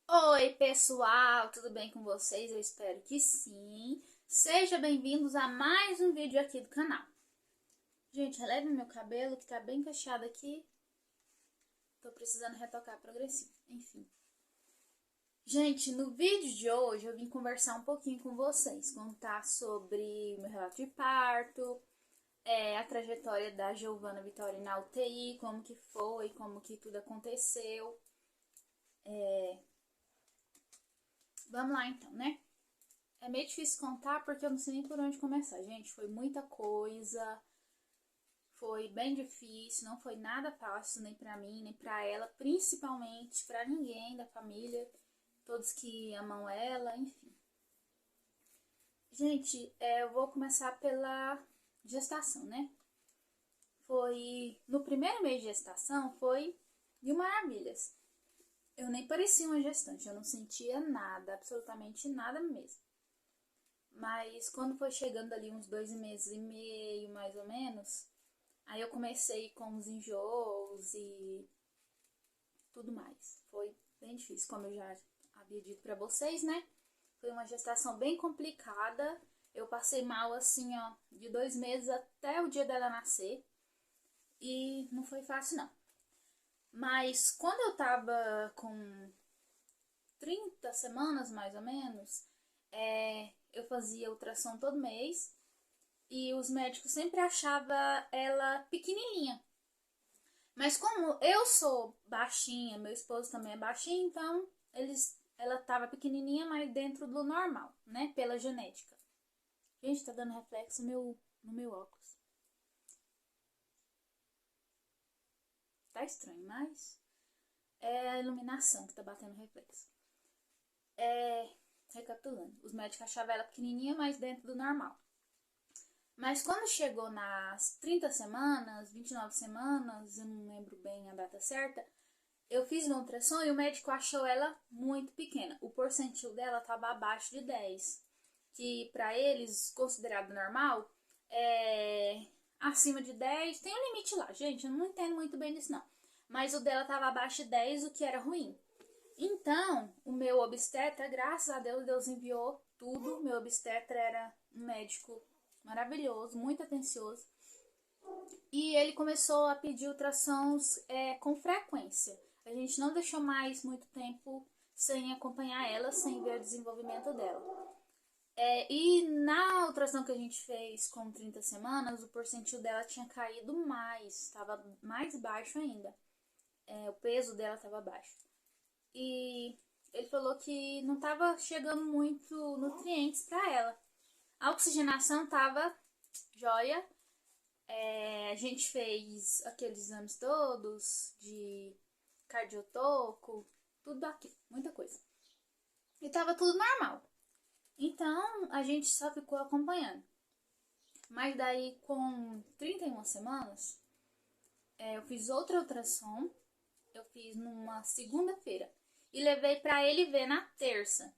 Oi, pessoal, tudo bem com vocês? Eu espero que sim. Sejam bem-vindos a mais um vídeo aqui do canal. Gente, releve meu cabelo que tá bem cacheado aqui. Tô precisando retocar progressivo. Enfim. Gente, no vídeo de hoje eu vim conversar um pouquinho com vocês, contar sobre o meu relato de parto, a trajetória da Giovana Vitória na UTI, como que foi, como que tudo aconteceu. Vamos lá então, né? É meio difícil contar porque eu não sei nem por onde começar, gente. Foi muita coisa, foi bem difícil, não foi nada fácil nem pra mim, nem pra ela, principalmente pra ninguém da família, todos que amam ela, enfim. Gente, eu vou começar pela gestação, né? Foi no primeiro mês de gestação, foi mil maravilhas. Eu nem parecia uma gestante, eu não sentia nada, absolutamente nada mesmo. Mas quando foi chegando ali uns 2 meses e meio, mais ou menos, aí eu comecei com os enjoos e tudo mais. Foi bem difícil, como eu já havia dito pra vocês, né? Foi uma gestação bem complicada. Eu passei mal assim, ó, de 2 meses até o dia dela nascer. E não foi fácil, não. Mas quando eu tava com 30 semanas, mais ou menos, eu fazia ultrassom todo mês. E os médicos sempre achavam ela pequenininha. Mas como eu sou baixinha, meu esposo também é baixinho, então ela tava pequenininha, mas dentro do normal, né? Pela genética. Gente, tá dando reflexo no meu óculos. Tá estranho, mas é a iluminação que tá batendo reflexo. Recapitulando, os médicos achavam ela pequenininha, mas dentro do normal. Mas quando chegou nas 30 semanas, 29 semanas, eu não lembro bem a data certa, eu fiz no ultrassom e o médico achou ela muito pequena. O percentil dela estava abaixo de 10, que para eles, considerado normal, é acima de 10. Tem um limite lá, gente, eu não entendo muito bem disso não. Mas o dela estava abaixo de 10, o que era ruim. Então, o meu obstetra, graças a Deus, Deus enviou tudo. Meu obstetra era um médico maravilhoso, muito atencioso. E ele começou a pedir ultrassons com frequência. A gente não deixou mais muito tempo sem acompanhar ela, sem ver o desenvolvimento dela. E na ultrassom que a gente fez com 30 semanas, o percentil dela tinha caído mais, estava mais baixo ainda. O peso dela estava baixo. E ele falou que não estava chegando muito nutrientes para ela. A oxigenação estava jóia. A gente fez aqueles exames todos de cardiotoco, tudo aqui, muita coisa. E tava tudo normal. Então a gente só ficou acompanhando. Mas daí com 31 semanas, eu fiz outra ultrassom. Eu fiz numa segunda-feira. E levei pra ele ver na terça.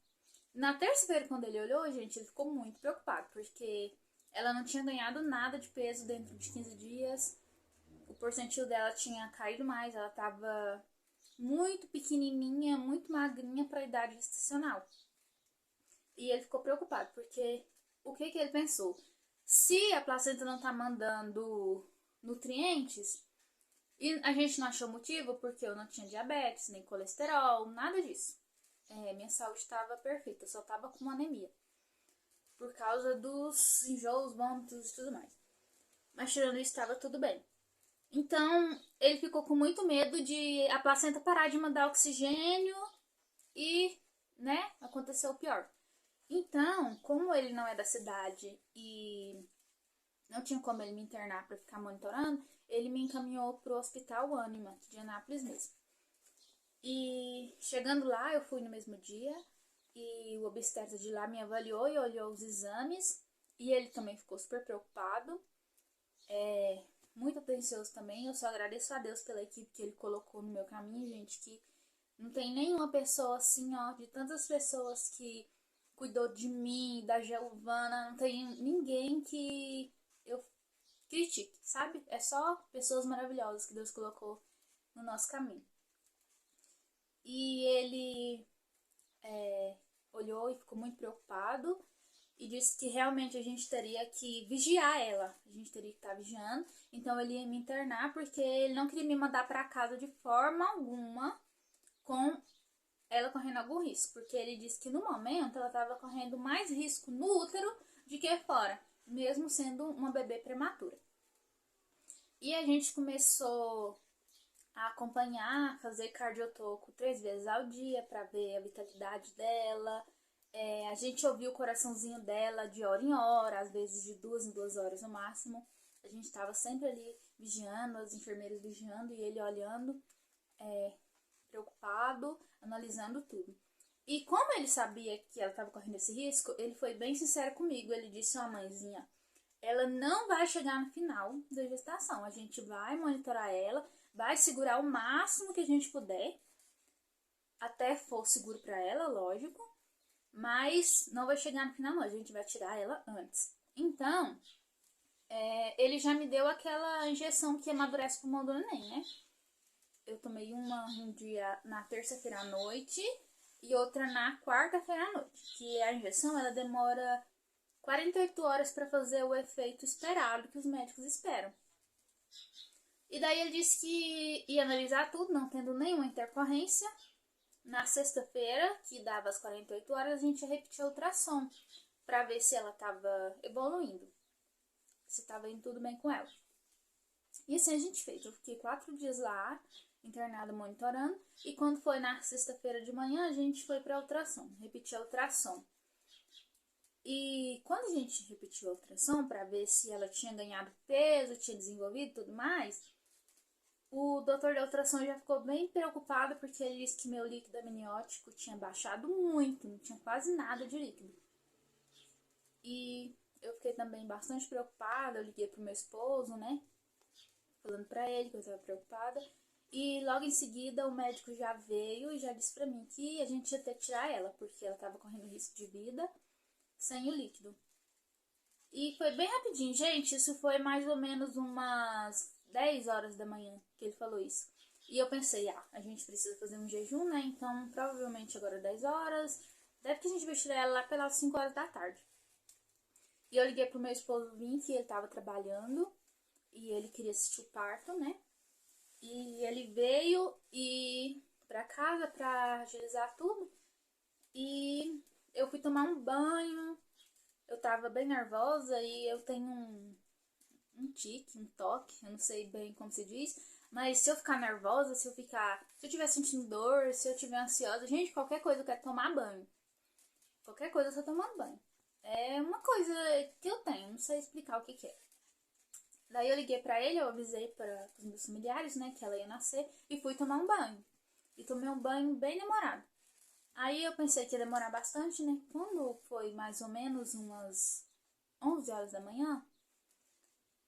Na terça-feira, quando ele olhou, gente, ele ficou muito preocupado. Porque ela não tinha ganhado nada de peso dentro de 15 dias. O percentil dela tinha caído mais. Ela tava muito pequenininha, muito magrinha para a idade gestacional. E ele ficou preocupado, porque o que ele pensou? Se a placenta não tá mandando nutrientes, e a gente não achou motivo, porque eu não tinha diabetes, nem colesterol, nada disso. Minha saúde estava perfeita, só estava com anemia. Por causa dos enjoos, vômitos e tudo mais. Mas tirando isso, estava tudo bem. Então, ele ficou com muito medo de a placenta parar de mandar oxigênio e, né, aconteceu o pior. Então, como ele não é da cidade e não tinha como ele me internar para ficar monitorando, ele me encaminhou pro Hospital Ânima, de Anápolis mesmo. E chegando lá, eu fui no mesmo dia e o obstetra de lá me avaliou e olhou os exames e ele também ficou super preocupado, muito atencioso também. Eu só agradeço a Deus pela equipe que ele colocou no meu caminho, gente, que não tem nenhuma pessoa assim, ó, de tantas pessoas que cuidou de mim, da Giovana, não tem ninguém que eu critique, sabe? É só pessoas maravilhosas que Deus colocou no nosso caminho. E ele e ficou muito preocupado. E disse que realmente a gente teria que vigiar ela. A gente teria que estar vigiando. Então ele ia me internar porque ele não queria me mandar para casa de forma alguma com ela correndo algum risco. Porque ele disse que no momento ela estava correndo mais risco no útero do que fora, mesmo sendo uma bebê prematura. E a gente começou a acompanhar, fazer cardiotoco 3 vezes ao dia para ver a vitalidade dela. A gente ouvia o coraçãozinho dela de hora em hora, às vezes de 2 em 2 horas no máximo. A gente estava sempre ali vigiando, as enfermeiras vigiando e ele olhando, preocupado, analisando tudo. E como ele sabia que ela estava correndo esse risco, ele foi bem sincero comigo. Ele disse: ó, mãezinha, ela não vai chegar no final da gestação. A gente vai monitorar ela, vai segurar o máximo que a gente puder, até for seguro para ela, lógico. Mas não vai chegar no final, não. A gente vai tirar ela antes. Então, ele já me deu aquela injeção que amadurece o pulmão do neném, né? Eu tomei uma um dia na terça-feira à noite e outra na quarta-feira à noite. Que a injeção, ela demora 48 horas para fazer o efeito esperado que os médicos esperam. E daí ele disse que ia analisar tudo, não tendo nenhuma intercorrência. Na sexta-feira, que dava as 48 horas, a gente repetiu o ultrassom para ver se ela estava evoluindo, se estava indo tudo bem com ela. E assim a gente fez. Eu fiquei 4 dias lá, internada monitorando, e quando foi na sexta-feira de manhã, a gente foi para ultrassom, repetiu a ultrassom. E quando a gente repetiu a ultrassom para ver se ela tinha ganhado peso, tinha desenvolvido e tudo mais, o doutor da ultrassom já ficou bem preocupado porque ele disse que meu líquido amniótico tinha baixado muito, não tinha quase nada de líquido. E eu fiquei também bastante preocupada, eu liguei pro meu esposo, né, falando pra ele que eu estava preocupada. E logo em seguida o médico já veio e já disse pra mim que a gente ia ter que tirar ela, porque ela estava correndo risco de vida sem o líquido. E foi bem rapidinho, gente, isso foi mais ou menos umas 10 horas da manhã que ele falou isso. E eu pensei, a gente precisa fazer um jejum, né? Então, provavelmente agora 10 horas. Deve que a gente vai tirar ela lá pelas 5 horas da tarde. E eu liguei pro meu esposo vir, que ele tava trabalhando. E ele queria assistir o parto, né? E ele veio pra casa pra agilizar tudo. E eu fui tomar um banho. Eu tava bem nervosa e eu tenho um tique, um toque, eu não sei bem como se diz, mas se eu ficar nervosa, se eu estiver sentindo dor, se eu estiver ansiosa, gente, qualquer coisa eu quero tomar banho. Qualquer coisa eu tô tomando banho. É uma coisa que eu tenho, não sei explicar o que é. Daí eu liguei pra ele, eu avisei para os meus familiares, né, que ela ia nascer, e fui tomar um banho. E tomei um banho bem demorado. Aí eu pensei que ia demorar bastante, né? Quando foi mais ou menos umas 11 horas da manhã,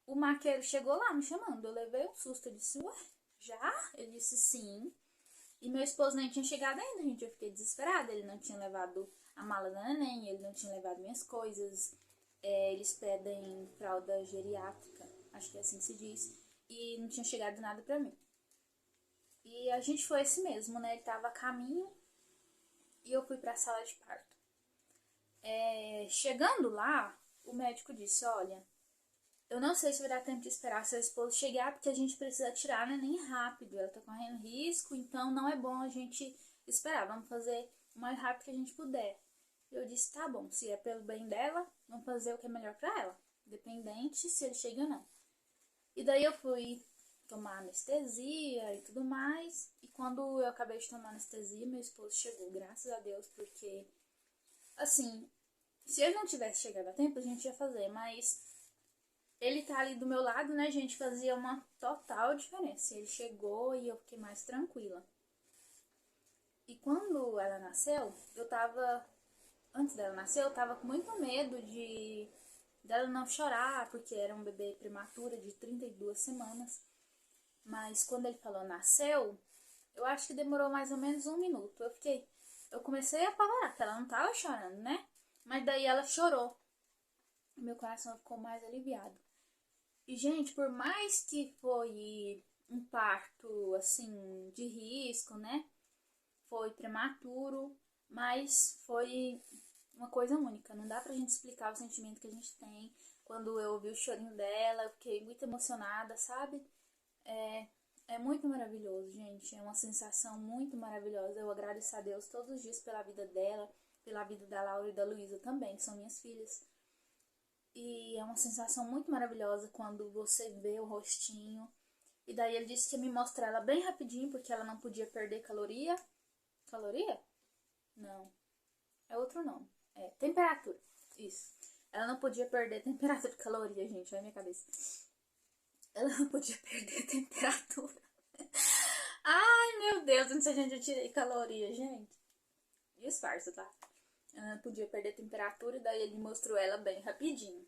o maqueiro chegou lá me chamando. Eu levei um susto. Eu disse: ué, já? Ele disse sim. E meu esposo nem tinha chegado ainda, gente. Eu fiquei desesperada. Ele não tinha levado a mala da neném, ele não tinha levado minhas coisas. Eles pedem fralda geriátrica, acho que é assim que se diz. E não tinha chegado nada pra mim. E a gente foi esse mesmo, né? Ele tava a caminho e eu fui pra sala de parto. Chegando lá, o médico disse: olha, eu não sei se vai dar tempo de esperar seu esposo chegar, porque a gente precisa tirar a neném rápido. Ela tá correndo risco, então não é bom a gente esperar. Vamos fazer o mais rápido que a gente puder. Eu disse: tá bom, se é pelo bem dela, vamos fazer o que é melhor pra ela, independente se ele chega ou não. E daí eu fui tomar anestesia e tudo mais. E quando eu acabei de tomar anestesia, meu esposo chegou, graças a Deus, porque, assim, se ele não tivesse chegado a tempo, a gente ia fazer, mas ele tá ali do meu lado, né, gente, fazia uma total diferença. Ele chegou e eu fiquei mais tranquila. E quando ela nasceu, antes dela nascer, eu tava com muito medo dela não chorar, porque era um bebê prematura de 32 semanas. Mas quando ele falou nasceu, eu acho que demorou mais ou menos 1 minuto. Eu comecei a apavorar, porque ela não tava chorando, né? Mas daí ela chorou. Meu coração ficou mais aliviado. E, gente, por mais que foi um parto, assim, de risco, né? Foi prematuro, mas foi uma coisa única. Não dá pra gente explicar o sentimento que a gente tem. Quando eu ouvi o chorinho dela, eu fiquei muito emocionada, sabe? É muito maravilhoso, gente. É uma sensação muito maravilhosa. Eu agradeço a Deus todos os dias pela vida dela, pela vida da Laura e da Luísa também, que são minhas filhas. E é uma sensação muito maravilhosa quando você vê o rostinho. E daí ele disse que ia me mostrar ela bem rapidinho, porque ela não podia perder caloria. Caloria? Não. É outro nome. É, temperatura. Isso. Ela não podia perder temperatura. Caloria, gente. Olha a minha cabeça. Ela não podia perder temperatura. Ai, meu Deus. Não sei de onde eu tirei caloria, gente. Disfarça, tá? Ela não podia perder temperatura. E daí ele mostrou ela bem rapidinho.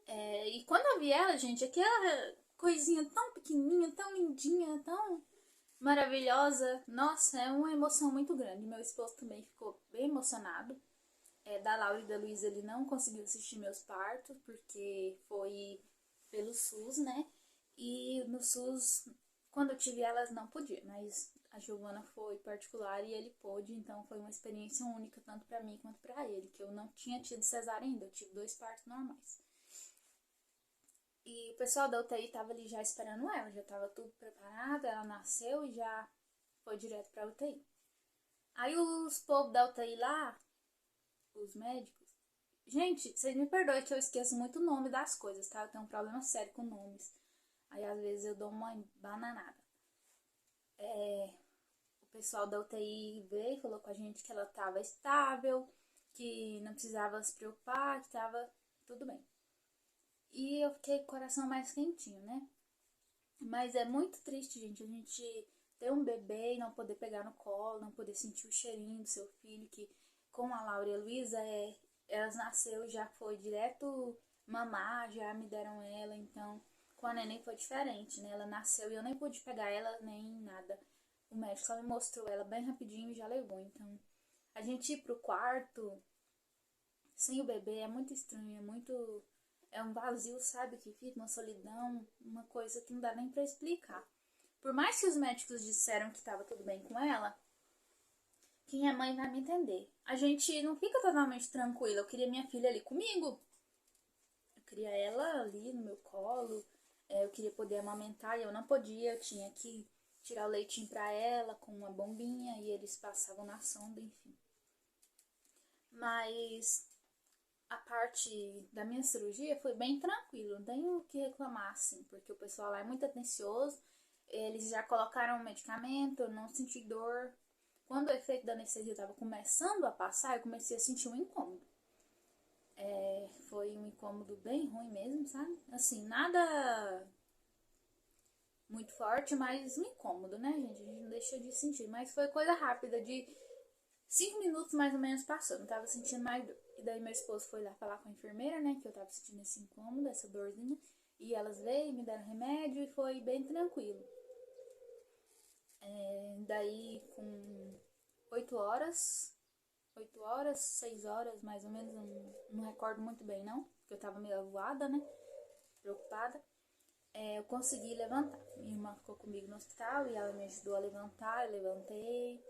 E quando eu vi ela, gente, aquela coisinha tão pequenininha, tão lindinha, tão maravilhosa. Nossa, é uma emoção muito grande. Meu esposo também ficou bem emocionado. Da Laura e da Luísa, ele não conseguiu assistir meus partos, porque foi pelo SUS, né? E no SUS, quando eu tive elas, não podia. Mas a Giovana foi particular e ele pôde. Então foi uma experiência única, tanto pra mim quanto pra ele. Que eu não tinha tido cesárea ainda, eu tive 2 partos normais. E o pessoal da UTI tava ali já esperando ela, já tava tudo preparado, ela nasceu e já foi direto pra UTI. Aí os povos da UTI lá, os médicos, gente, vocês me perdoem que eu esqueço muito o nome das coisas, tá? Eu tenho um problema sério com nomes. Aí às vezes eu dou uma bananada. O pessoal da UTI veio e falou com a gente que ela tava estável, que não precisava se preocupar, que tava tudo bem. E eu fiquei com o coração mais quentinho, né? Mas é muito triste, gente, a gente ter um bebê e não poder pegar no colo, não poder sentir o cheirinho do seu filho, que com a Laura e a Luísa, elas nasceu já foi direto mamar, já me deram ela, então com a neném foi diferente, né? Ela nasceu e eu nem pude pegar ela nem nada. O médico só me mostrou ela bem rapidinho e já levou, então a gente ir pro quarto sem o bebê é muito estranho, é um vazio, sabe, que fica, uma solidão, uma coisa que não dá nem pra explicar. Por mais que os médicos disseram que estava tudo bem com ela, quem é mãe vai me entender. A gente não fica totalmente tranquila. Eu queria minha filha ali comigo. Eu queria ela ali no meu colo. Eu queria poder amamentar e eu não podia. Eu tinha que tirar o leitinho pra ela com uma bombinha e eles passavam na sonda, enfim. Mas a parte da minha cirurgia foi bem tranquilo, não tenho o que reclamar, assim, porque o pessoal lá é muito atencioso, eles já colocaram o medicamento, eu não senti dor. Quando o efeito da anestesia estava começando a passar, eu comecei a sentir um incômodo. Foi um incômodo bem ruim mesmo, sabe? Assim, nada muito forte, mas um incômodo, né, gente? A gente não deixa de sentir, mas foi coisa rápida, de 5 minutos mais ou menos passou, não tava sentindo mais dor. E daí meu esposo foi lá falar com a enfermeira, né, que eu tava sentindo esse incômodo, essa dorzinha. E elas veio, me deram remédio e foi bem tranquilo. Daí com 8 horas, 6 horas mais ou menos, eu não recordo muito bem não, porque eu tava meio avoada, né, preocupada. Eu consegui levantar. Minha irmã ficou comigo no hospital e ela me ajudou a levantar, eu levantei.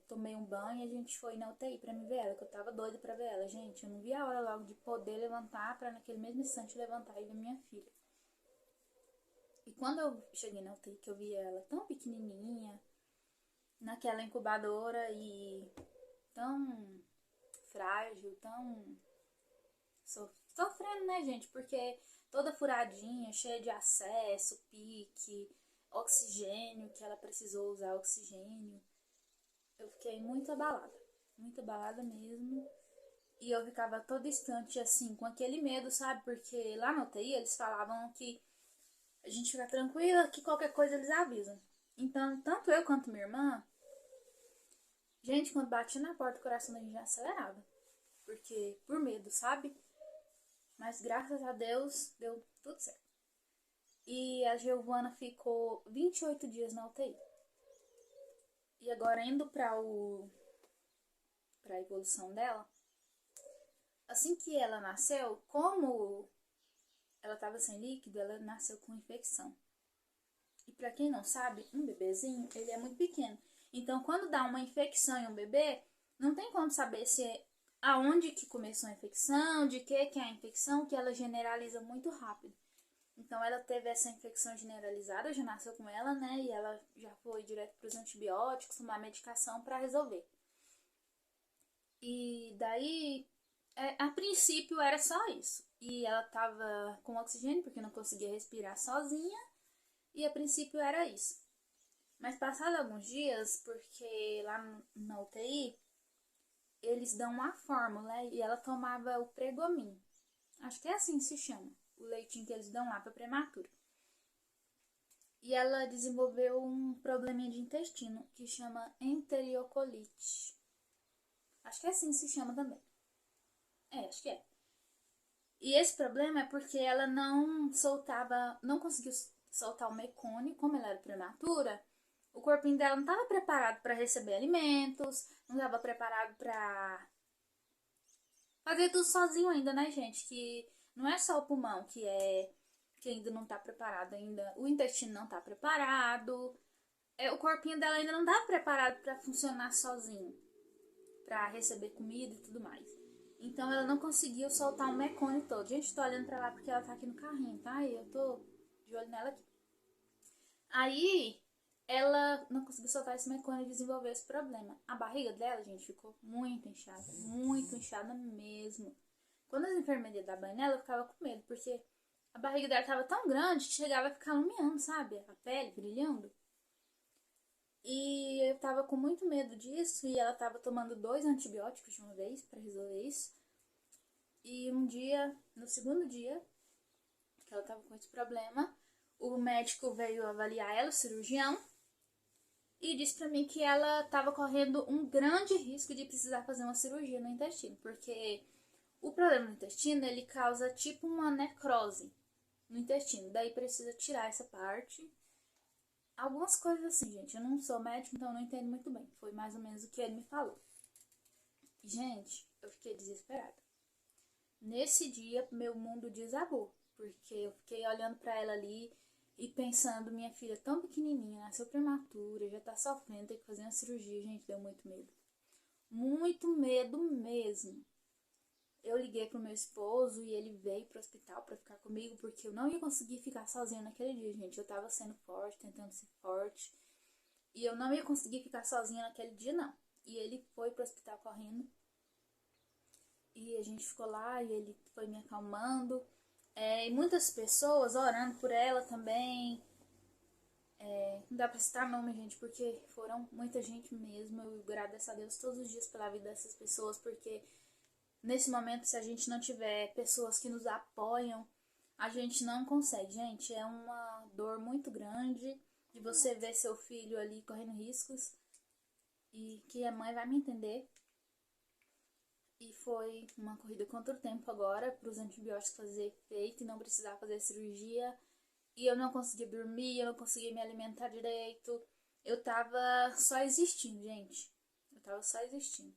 Tomei um banho e a gente foi na UTI pra me ver ela, que eu tava doida pra ver ela, gente. Eu não vi a hora logo de poder levantar pra naquele mesmo instante levantar e ver minha filha. E quando eu cheguei na UTI, que eu vi ela tão pequenininha, naquela incubadora e tão frágil, tão sofrendo, né, gente? Porque toda furadinha, cheia de acesso, pique, oxigênio, que ela precisou usar oxigênio. Eu fiquei muito abalada mesmo. E eu ficava todo instante assim, com aquele medo, sabe? Porque lá na UTI eles falavam que a gente fica tranquila, que qualquer coisa eles avisam. Então, tanto eu quanto minha irmã, gente, quando batia na porta, o coração da gente já acelerava. Porque, por medo, sabe? Mas graças a Deus, deu tudo certo. E a Giovana ficou 28 dias na UTI. E agora, indo pra evolução dela, assim que ela nasceu, como ela estava sem líquido, ela nasceu com infecção. E para quem não sabe, um bebezinho, ele é muito pequeno. Então, quando dá uma infecção em um bebê, não tem como saber se é aonde que começou a infecção, de que é a infecção, que ela generaliza muito rápido. Então ela teve essa infecção generalizada, já nasceu com ela, né? E ela já foi direto para os antibióticos, tomar medicação para resolver. E daí, a princípio era só isso. E ela tava com oxigênio porque não conseguia respirar sozinha. E a princípio era isso. Mas passado alguns dias, porque lá na UTI, eles dão uma fórmula e ela tomava o Pregomin. Acho que é assim que se chama, o leitinho que eles dão lá para prematura. E ela desenvolveu um probleminha de intestino que chama enteriocolite. Acho que é assim que se chama também. Acho que é. E esse problema é porque ela não conseguiu soltar o mecônio, como ela era prematura. O corpinho dela não estava preparado para receber alimentos, não estava preparado para fazer tudo sozinho ainda, né, gente? Que não é só o pulmão que ainda não tá preparado ainda, o intestino não tá preparado, o corpinho dela ainda não tá preparado para funcionar sozinho, para receber comida e tudo mais. Então ela não conseguiu soltar o mecônio todo. Gente, tô olhando pra lá porque ela tá aqui no carrinho, tá? E eu tô de olho nela aqui. Aí ela não conseguiu soltar esse mecônio e desenvolveu esse problema. A barriga dela, gente, ficou muito inchada mesmo. Quando as enfermeiras davam banho nela, eu ficava com medo, porque a barriga dela tava tão grande que chegava a ficar lumiando, sabe? A pele brilhando. E eu tava com muito medo disso, e ela tava tomando 2 antibióticos de uma vez para resolver isso. E um dia, no segundo dia, que ela tava com esse problema, o médico veio avaliar ela, o cirurgião, e disse pra mim que ela tava correndo um grande risco de precisar fazer uma cirurgia no intestino, porque o problema no intestino, ele causa tipo uma necrose no intestino, daí precisa tirar essa parte. Algumas coisas assim, gente, eu não sou médico, então eu não entendo muito bem. Foi mais ou menos o que ele me falou. Gente, eu fiquei desesperada. Nesse dia, meu mundo desabou, porque eu fiquei olhando pra ela ali e pensando, minha filha tão pequenininha, nasceu prematura, já tá sofrendo, tem que fazer uma cirurgia. Gente, deu muito medo. Muito medo mesmo. Eu liguei pro meu esposo e ele veio pro hospital pra ficar comigo, porque eu não ia conseguir ficar sozinha naquele dia, gente. Eu tava sendo forte, tentando ser forte. E eu não ia conseguir ficar sozinha naquele dia, não. E ele foi pro hospital correndo. E a gente ficou lá e ele foi me acalmando. E muitas pessoas orando por ela também. Não dá pra citar nome, gente, porque foram muita gente mesmo. Eu agradeço a Deus todos os dias pela vida dessas pessoas, porque nesse momento, se a gente não tiver pessoas que nos apoiam, a gente não consegue, gente. É uma dor muito grande de você ver seu filho ali correndo riscos. E que a mãe vai me entender. E foi uma corrida contra o tempo agora, para os antibióticos fazer efeito e não precisar fazer cirurgia. E eu não conseguia dormir, eu não conseguia me alimentar direito. Eu tava só existindo, gente. Eu tava só existindo.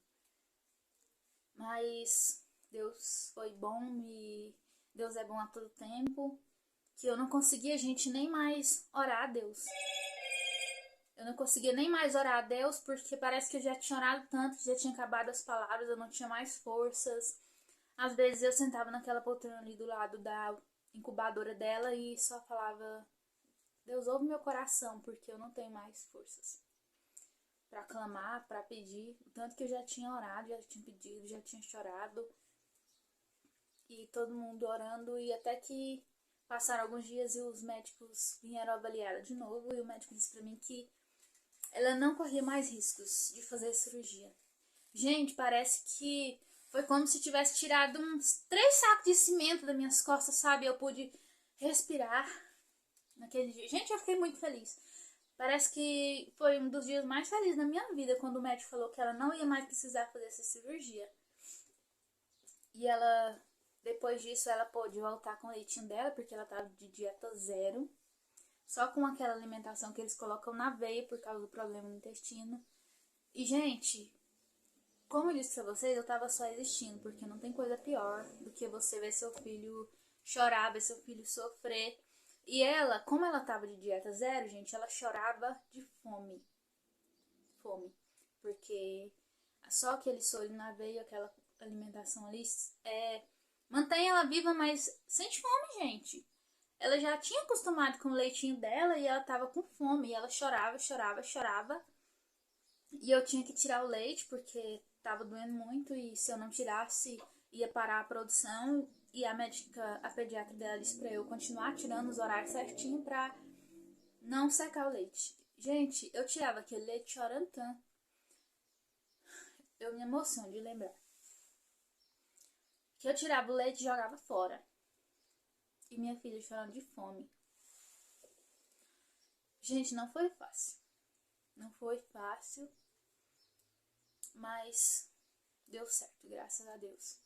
Mas Deus foi bom e Deus é bom a todo tempo. Que eu não conseguia, gente, nem mais orar a Deus. Eu não conseguia nem mais orar a Deus porque parece que eu já tinha orado tanto, que já tinha acabado as palavras, eu não tinha mais forças. Às vezes eu sentava naquela poltrona ali do lado da incubadora dela e só falava: Deus, ouve meu coração, porque eu não tenho mais forças para clamar, para pedir. O tanto que eu já tinha orado, já tinha pedido, já tinha chorado. E todo mundo orando, e até que passaram alguns dias e os médicos vieram avaliar ela de novo. E o médico disse pra mim que ela não corria mais riscos de fazer cirurgia. Gente, parece que foi como se tivesse tirado uns 3 sacos de cimento das minhas costas, sabe? Eu pude respirar naquele dia. Gente, eu fiquei muito feliz. Parece que foi um dos dias mais felizes da minha vida quando o médico falou que ela não ia mais precisar fazer essa cirurgia. E ela, depois disso, ela pôde voltar com o leitinho dela, porque ela tava de dieta zero. Só com aquela alimentação que eles colocam na veia por causa do problema no intestino. E, gente, como eu disse pra vocês, eu tava só existindo, porque não tem coisa pior do que você ver seu filho chorar, ver seu filho sofrer. E ela, como ela tava de dieta zero, gente, ela chorava de fome. Fome. Porque Só aquele soro na veia, aquela alimentação ali, mantém ela viva, mas sente fome, gente. Ela já tinha acostumado com o leitinho dela e ela tava com fome. E ela chorava, chorava, chorava. E eu tinha que tirar o leite porque tava doendo muito. E se eu não tirasse, ia parar a produção. E a médica, a pediatra dela disse pra eu continuar tirando os horários certinho pra não secar o leite. Gente, eu tirava aquele leite chorando tanto. Eu me emociono de lembrar. Que eu tirava o leite e jogava fora. E minha filha chorando de fome. Gente, não foi fácil. Não foi fácil. Mas deu certo, graças a Deus.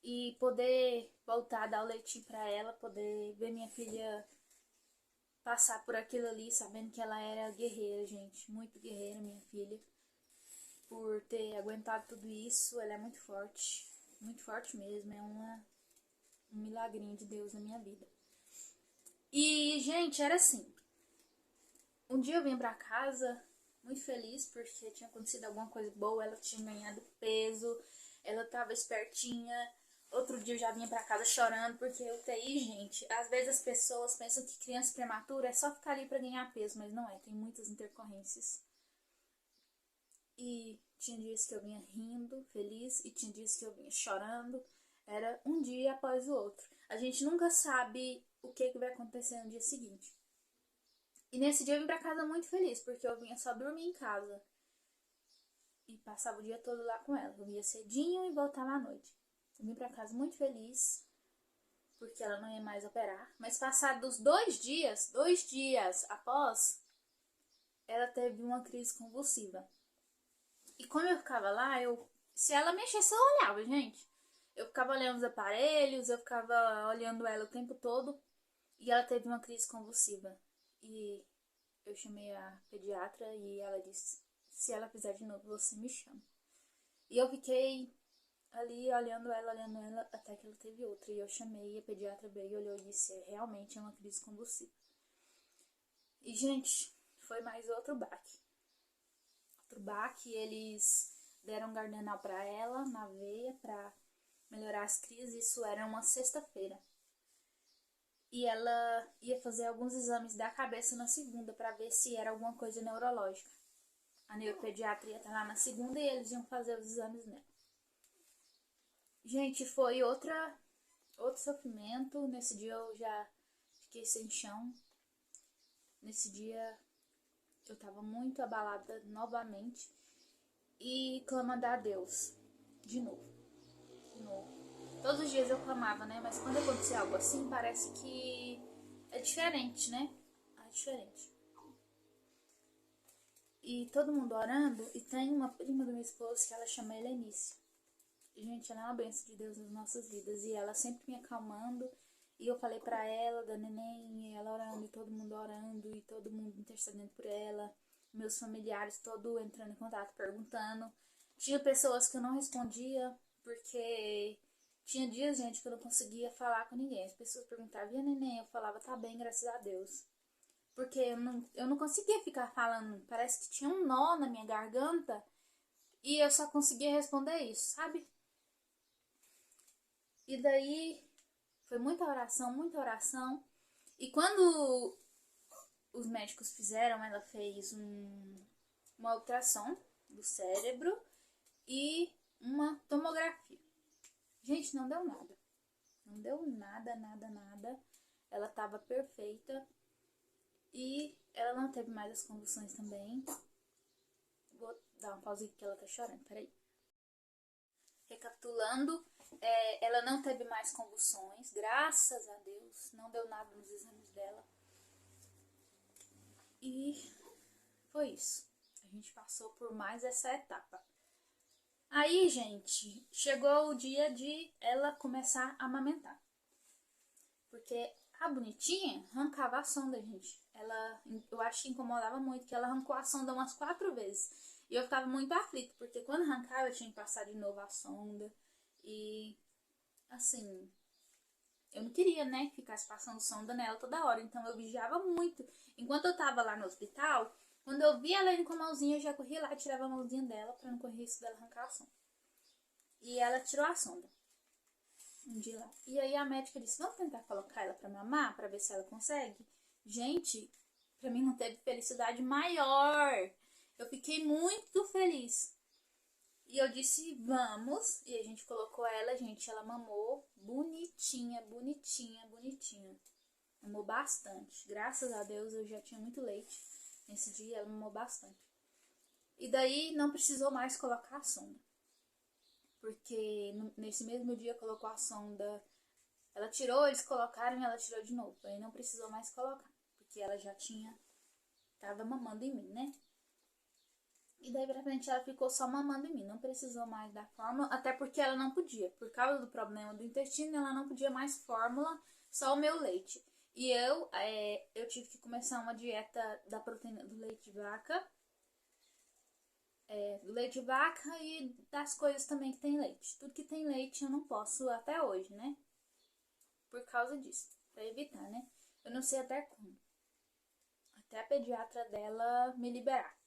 E poder voltar a dar o leitinho pra ela, poder ver minha filha passar por aquilo ali, sabendo que ela era guerreira, gente. Muito guerreira, minha filha. Por ter aguentado tudo isso, ela é muito forte mesmo. É um milagrinho de Deus na minha vida. E, gente, era assim. Um dia eu vim pra casa muito feliz porque tinha acontecido alguma coisa boa. Ela tinha ganhado peso, ela tava espertinha. Outro dia eu já vinha pra casa chorando porque UTI, gente, às vezes as pessoas pensam que criança prematura é só ficar ali pra ganhar peso, mas não é, tem muitas intercorrências. E tinha dias que eu vinha rindo, feliz, e tinha dias que eu vinha chorando. Era um dia após o outro. A gente nunca sabe o que vai acontecer no dia seguinte. E nesse dia eu vim pra casa muito feliz, porque eu vinha só dormir em casa. E passava o dia todo lá com ela. Eu ia cedinho e voltava à noite. Eu vim pra casa muito feliz, porque ela não ia mais operar. Mas passados 2 dias após, ela teve uma crise convulsiva. E como eu ficava lá, se ela mexesse, eu olhava, gente. Eu ficava olhando os aparelhos, eu ficava olhando ela o tempo todo. E ela teve uma crise convulsiva. E eu chamei a pediatra e ela disse, se ela fizer de novo, você me chama. E eu fiquei ali olhando ela, até que ela teve outra. E eu chamei, a pediatra veio e olhou e disse, realmente é uma crise convulsiva. E, gente, foi mais outro baque. Outro baque, eles deram Gardenal pra ela, na veia, pra melhorar as crises. Isso era uma sexta-feira. E ela ia fazer alguns exames da cabeça na segunda pra ver se era alguma coisa neurológica. A neuropediatria ia estar lá na segunda e eles iam fazer os exames nela. Gente, foi outro sofrimento. Nesse dia eu já fiquei sem chão. Nesse dia eu tava muito abalada novamente. E clamando a Deus. De novo. Todos os dias eu clamava, né? Mas quando acontecia algo assim, parece que é diferente, né? É diferente. E todo mundo orando. E tem uma prima do meu esposo que ela chama Helenice. E, gente, ela é uma bênção de Deus nas nossas vidas. E ela sempre me acalmando. E eu falei pra ela da neném, e ela orando, e todo mundo orando, e todo mundo intercedendo por ela. Meus familiares todos entrando em contato, perguntando. Tinha pessoas que eu não respondia, porque tinha dias, gente, que eu não conseguia falar com ninguém. As pessoas perguntavam, e a neném? Eu falava, tá bem, graças a Deus. Porque eu não conseguia ficar falando, parece que tinha um nó na minha garganta, e eu só conseguia responder isso, sabe? E daí foi muita oração, muita oração. E quando os médicos fizeram, ela fez uma ultrassom do cérebro e uma tomografia. Gente, não deu nada. Não deu nada, nada, nada. Ela estava perfeita. E ela não teve mais as convulsões também. Vou dar uma pausa aqui que ela tá chorando, peraí. Recapitulando, ela não teve mais convulsões, graças a Deus. Não deu nada nos exames dela. E foi isso. A gente passou por mais essa etapa. Aí, gente, chegou o dia de ela começar a amamentar. Porque a bonitinha arrancava a sonda, gente. Eu acho que incomodava muito, que ela arrancou a sonda umas 4 vezes. E eu ficava muito aflita, porque quando arrancava eu tinha que passar de novo a sonda. E, assim, eu não queria, né, que ficasse passando sonda nela toda hora. Então eu vigiava muito. Enquanto eu tava lá no hospital, Quando eu vi ela indo com a mãozinha, eu já corri lá e tirava a mãozinha dela pra não correr risco dela arrancar a sonda. E ela tirou a sonda um dia lá. E aí a médica disse, vamos tentar colocar ela pra mamar, pra ver se ela consegue? Gente, pra mim não teve felicidade maior. Eu fiquei muito feliz. E eu disse, vamos. E a gente colocou ela, gente, ela mamou bonitinha, bonitinha, bonitinha. Mamou bastante. Graças a Deus eu já tinha muito leite. Nesse dia ela mamou bastante. E daí não precisou mais colocar a sonda. Porque nesse mesmo dia colocou a sonda. Ela tirou, eles colocaram e ela tirou de novo. Aí não precisou mais colocar. Porque ela já tava mamando em mim, né? E daí pra frente ela ficou só mamando em mim. Não precisou mais da fórmula. Até porque ela não podia. Por causa do problema do intestino, ela não podia mais fórmula. Só o meu leite. E eu tive que começar uma dieta da proteína do leite de vaca. Do leite de vaca e das coisas também que tem leite. Tudo que tem leite eu não posso até hoje, né? Por causa disso. Pra evitar, né? Eu não sei até como. Até a pediatra dela me liberar.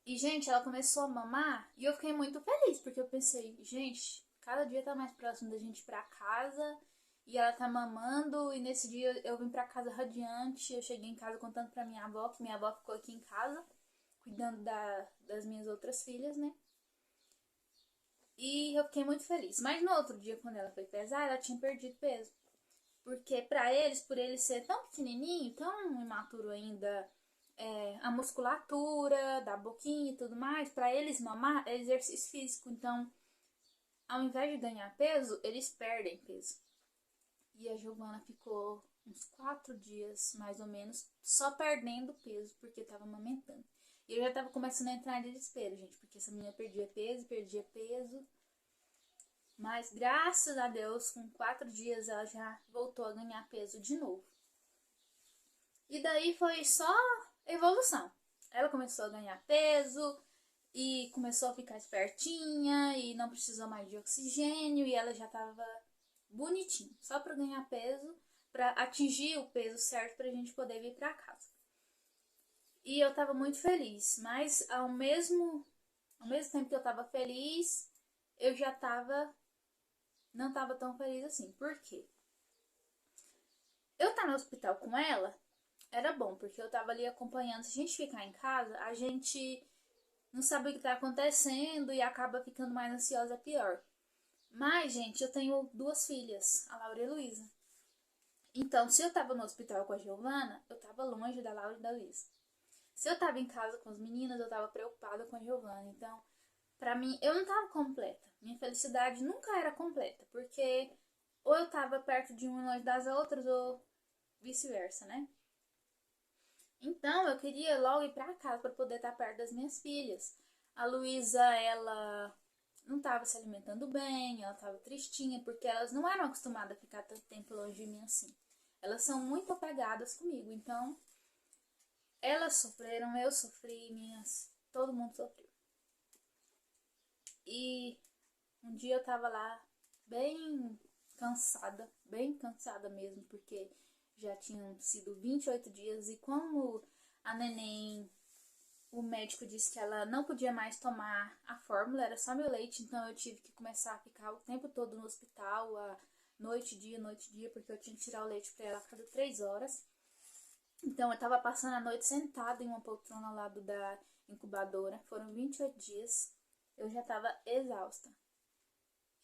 E, gente, ela começou a mamar e eu fiquei muito feliz. Porque eu pensei, gente, cada dia tá mais próximo da gente ir pra casa. E ela tá mamando. E nesse dia eu vim pra casa radiante. Eu cheguei em casa contando pra minha avó, que minha avó ficou aqui em casa cuidando das minhas outras filhas, né? E eu fiquei muito feliz. Mas no outro dia, quando ela foi pesar, ela tinha perdido peso. Porque pra eles, por ele ser tão pequenininho, tão imaturo ainda, a musculatura da boquinha e tudo mais, pra eles mamar é exercício físico. Então, ao invés de ganhar peso, eles perdem peso. E a Giovana ficou uns 4 dias, mais ou menos, só perdendo peso, porque tava amamentando. E eu já tava começando a entrar em desespero, gente, porque essa menina perdia peso. Mas graças a Deus, com 4 dias ela já voltou a ganhar peso de novo. E daí foi só evolução. Ela começou a ganhar peso e começou a ficar espertinha e não precisou mais de oxigênio e ela já tava bonitinha, só para ganhar peso, para atingir o peso certo pra gente poder vir pra casa. E eu tava muito feliz, mas ao mesmo tempo que eu tava feliz, eu já não tava tão feliz assim. Por quê? Eu estar no hospital com ela era bom, porque eu tava ali acompanhando. Se a gente ficar em casa, a gente não sabe o que tá acontecendo e acaba ficando mais ansiosa, pior. Mas, gente, eu tenho 2 filhas, a Laura e a Luísa. Então, se eu tava no hospital com a Giovana, eu tava longe da Laura e da Luísa. Se eu tava em casa com as meninas, eu tava preocupada com a Giovana. Então, pra mim, eu não tava completa. Minha felicidade nunca era completa, porque ou eu tava perto de uma e longe das outras, ou vice-versa, né? Então, eu queria logo ir pra casa pra poder estar perto das minhas filhas. A Luísa, ela não estava se alimentando bem, ela estava tristinha, porque elas não eram acostumadas a ficar tanto tempo longe de mim assim. Elas são muito apegadas comigo, então elas sofreram, eu sofri, todo mundo sofreu. E um dia eu tava lá bem cansada mesmo, porque já tinham sido 28 dias e como a neném, o médico disse que ela não podia mais tomar a fórmula, era só meu leite, então eu tive que começar a ficar o tempo todo no hospital, noite e dia, porque eu tinha que tirar o leite pra ela a cada 3 horas. Então eu tava passando a noite sentada em uma poltrona ao lado da incubadora, foram 28 dias, eu já tava exausta.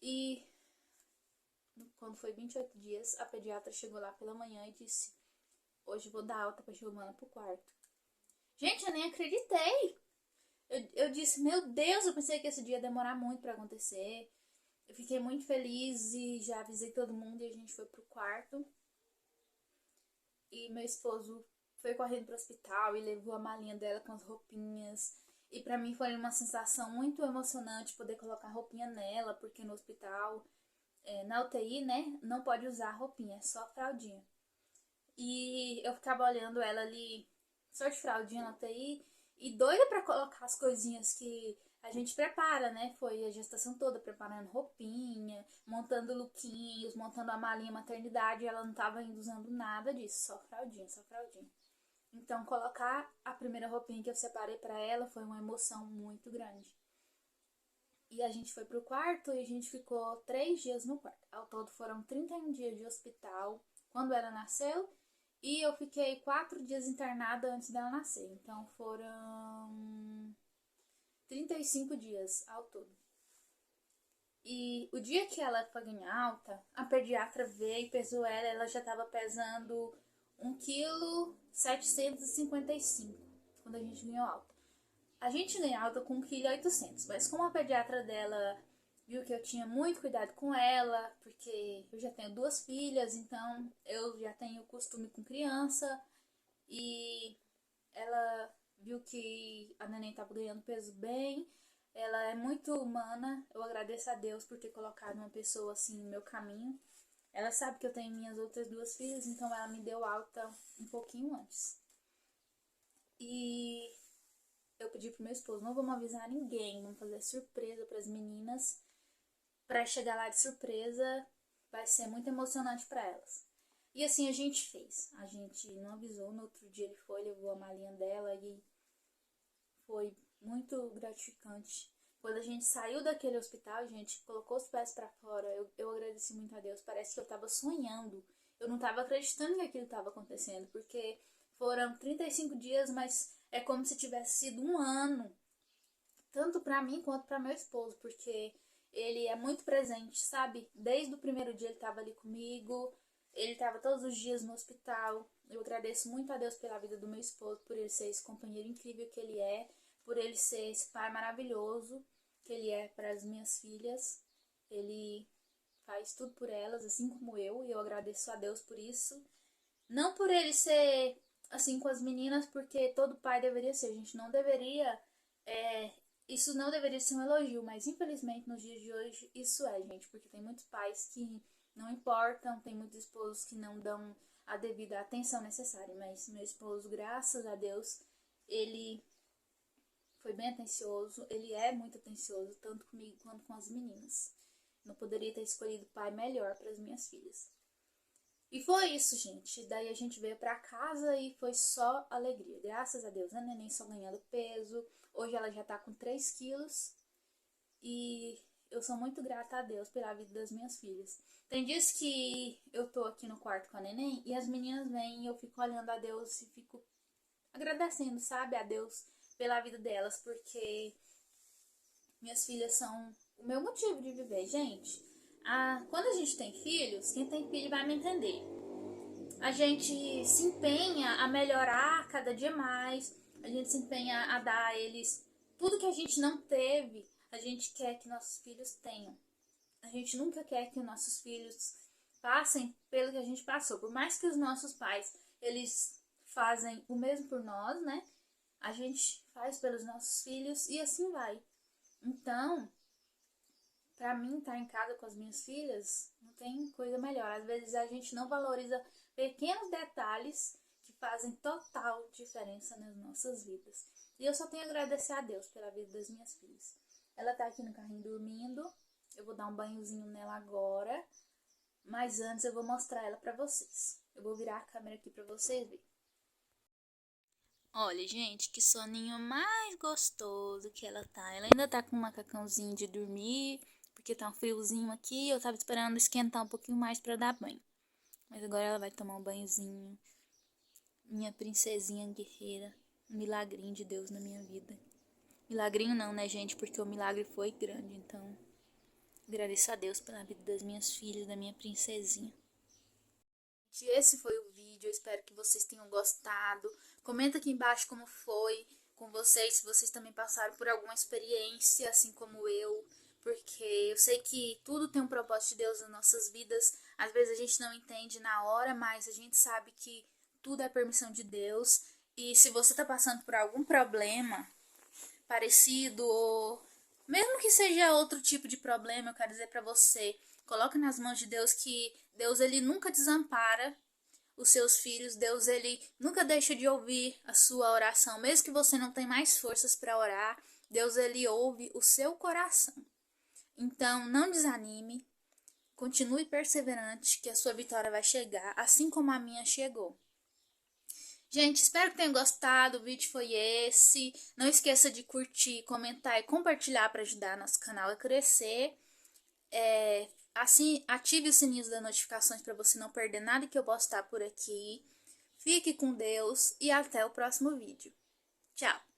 E quando foi 28 dias, a pediatra chegou lá pela manhã e disse, hoje eu vou dar alta pra Giovana pro quarto. Gente, eu nem acreditei. Eu disse, meu Deus, eu pensei que esse dia ia demorar muito pra acontecer. Eu fiquei muito feliz e já avisei todo mundo e a gente foi pro quarto. E meu esposo foi correndo pro hospital e levou a malinha dela com as roupinhas. E pra mim foi uma sensação muito emocionante poder colocar roupinha nela, porque no hospital, na UTI, né, não pode usar roupinha, é só fraldinha. E eu ficava olhando ela ali, só de fraldinha na UTI, e doida pra colocar as coisinhas que a gente prepara, né? Foi a gestação toda preparando roupinha, montando lookinhos, montando a malinha maternidade. Ela não tava indo usando nada disso, só fraldinha, só fraldinha. Então, colocar a primeira roupinha que eu separei para ela foi uma emoção muito grande. E a gente foi pro quarto e a gente ficou 3 dias no quarto. Ao todo foram 31 dias de hospital quando ela nasceu. E eu fiquei 4 dias internada antes dela nascer. Então foram 35 dias ao todo. E o dia que ela foi ganhar alta, a pediatra veio e pesou ela. Ela já estava pesando 1,755 kg quando a gente ganhou alta. A gente ganha alta com 1,8 kg, mas como a pediatra dela viu que eu tinha muito cuidado com ela, porque eu já tenho 2 filhas, então eu já tenho costume com criança, e ela viu que a neném estava ganhando peso bem, ela é muito humana, eu agradeço a Deus por ter colocado uma pessoa assim no meu caminho. Ela sabe que eu tenho minhas outras 2 filhas, então ela me deu alta um pouquinho antes. E eu pedi pro meu esposo, não vamos avisar ninguém, vamos fazer surpresa para as meninas. Para chegar lá de surpresa, vai ser muito emocionante para elas. E assim a gente fez. A gente não avisou, no outro dia ele foi, levou a malinha dela e foi muito gratificante. Quando a gente saiu daquele hospital, a gente colocou os pés para fora, eu agradeci muito a Deus. Parece que eu tava sonhando. Eu não tava acreditando que aquilo tava acontecendo, porque foram 35 dias, mas é como se tivesse sido um ano. Tanto para mim quanto para meu esposo, porque ele é muito presente, sabe? Desde o primeiro dia ele tava ali comigo, ele tava todos os dias no hospital. Eu agradeço muito a Deus pela vida do meu esposo, por ele ser esse companheiro incrível que ele é, por ele ser esse pai maravilhoso que ele é para as minhas filhas. Ele faz tudo por elas, assim como eu, e eu agradeço a Deus por isso. Não por ele ser assim com as meninas, porque todo pai deveria ser. A gente não deveria. Isso não deveria ser um elogio, mas infelizmente nos dias de hoje isso é, gente, porque tem muitos pais que não importam, tem muitos esposos que não dão a devida atenção necessária. Mas meu esposo, graças a Deus, ele foi bem atencioso, ele é muito atencioso, tanto comigo quanto com as meninas. Não poderia ter escolhido pai melhor para as minhas filhas. E foi isso, gente. Daí a gente veio pra casa e foi só alegria. Graças a Deus, a neném só ganhando peso. Hoje ela já tá com 3 quilos. E eu sou muito grata a Deus pela vida das minhas filhas. Tem dias que eu tô aqui no quarto com a neném e as meninas vêm e eu fico olhando a Deus e fico agradecendo, sabe, a Deus pela vida delas, porque minhas filhas são o meu motivo de viver, gente. Quando a gente tem filhos, quem tem filho vai me entender. A gente se empenha a melhorar cada dia mais, a gente se empenha a dar a eles tudo que a gente não teve, a gente quer que nossos filhos tenham. A gente nunca quer que nossos filhos passem pelo que a gente passou. Por mais que os nossos pais, eles fazem o mesmo por nós, né? A gente faz pelos nossos filhos e assim vai. Então, pra mim, estar em casa com as minhas filhas, não tem coisa melhor. Às vezes a gente não valoriza pequenos detalhes que fazem total diferença nas nossas vidas. E eu só tenho a agradecer a Deus pela vida das minhas filhas. Ela tá aqui no carrinho dormindo. Eu vou dar um banhozinho nela agora. Mas antes eu vou mostrar ela pra vocês. Eu vou virar a câmera aqui pra vocês verem. Olha, gente, que soninho mais gostoso que ela tá. Ela ainda tá com um macacãozinho de dormir, porque tá um friozinho aqui. Eu tava esperando esquentar um pouquinho mais pra dar banho. Mas agora ela vai tomar um banhozinho. Minha princesinha guerreira. Um milagrinho de Deus na minha vida. Milagrinho não, né, gente? Porque o milagre foi grande, então agradeço a Deus pela vida das minhas filhas, da minha princesinha. Esse foi o vídeo, eu espero que vocês tenham gostado. Comenta aqui embaixo como foi com vocês, se vocês também passaram por alguma experiência, assim como eu. Porque eu sei que tudo tem um propósito de Deus nas nossas vidas. Às vezes a gente não entende na hora, mas a gente sabe que tudo é permissão de Deus. E se você está passando por algum problema parecido, ou mesmo que seja outro tipo de problema, eu quero dizer para você, coloque nas mãos de Deus, que Deus, ele nunca desampara os seus filhos. Deus, ele nunca deixa de ouvir a sua oração, mesmo que você não tenha mais forças para orar. Deus, ele ouve o seu coração. Então, não desanime, continue perseverante, que a sua vitória vai chegar, assim como a minha chegou. Gente, espero que tenham gostado. O vídeo foi esse. Não esqueça de curtir, comentar e compartilhar para ajudar nosso canal a crescer. Assim, ative os sininhos das notificações para você não perder nada que eu postar por aqui. Fique com Deus e até o próximo vídeo. Tchau!